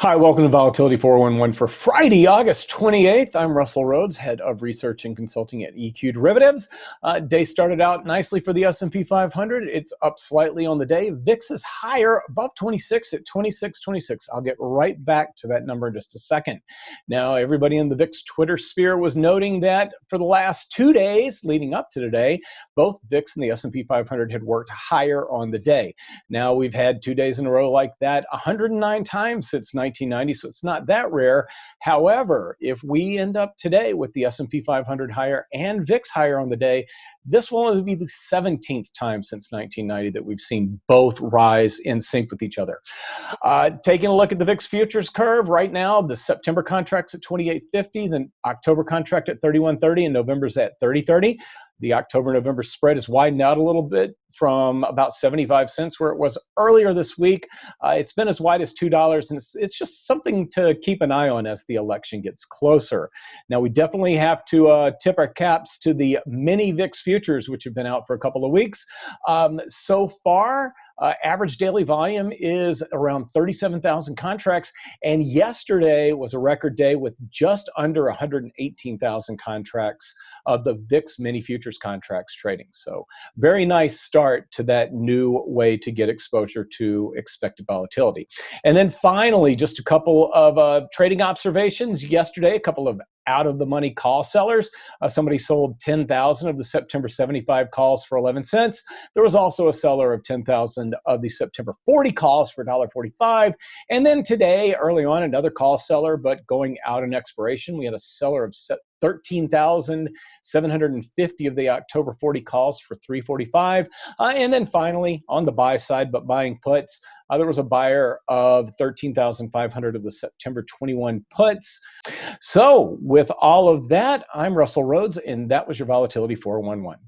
Hi, welcome to Volatility 411 for Friday, August 28th. I'm Russell Rhoads, head of research and consulting at EQ Derivatives. Day started out nicely for the S&P 500. It's up slightly on the day. VIX is higher, above 26 at 26.26. I'll get right back to that number in just a second. Now, everybody in the VIX Twitter sphere was noting that for the last 2 days leading up to today, both VIX and the S&P 500 had worked higher on the day. Now, we've had 2 days in a row like that 109 times since 1990, so it's not that rare. However, if we end up today with the S&P 500 higher and VIX higher on the day, this will only be the 17th time since 1990 that we've seen both rise in sync with each other. Taking a look at the VIX futures curve right now, the September contract's at 28.50, the October contract at 31.30, and November's at 30.30. The October-November spread has widened out a little bit from about 75 cents where it was earlier this week. It's been as wide as $2, and it's just something to keep an eye on as the election gets closer. Now, we definitely have to tip our caps to the Mini VIX Futures, which have been out for a couple of weeks. So far, average daily volume is around 37,000 contracts, and yesterday was a record day with just under 118,000 contracts of the VIX Mini Futures contracts trading. So very nice start to that new way to get exposure to expected volatility. And then finally, just a couple of trading observations. Yesterday, a couple of out-of-the-money call sellers. Somebody sold 10,000 of the September 75 calls for 11 cents. There was also a seller of 10,000 of the September 40 calls for $1.45. And then today, early on, another call seller, but going out in expiration. We had a seller of 13,750 of the October 40 calls for $3.45. And then finally, on the buy side, but buying puts, there was a buyer of 13,500 of the September 21 puts. So with all of that, I'm Russell Rhoads, and that was your Volatility 411.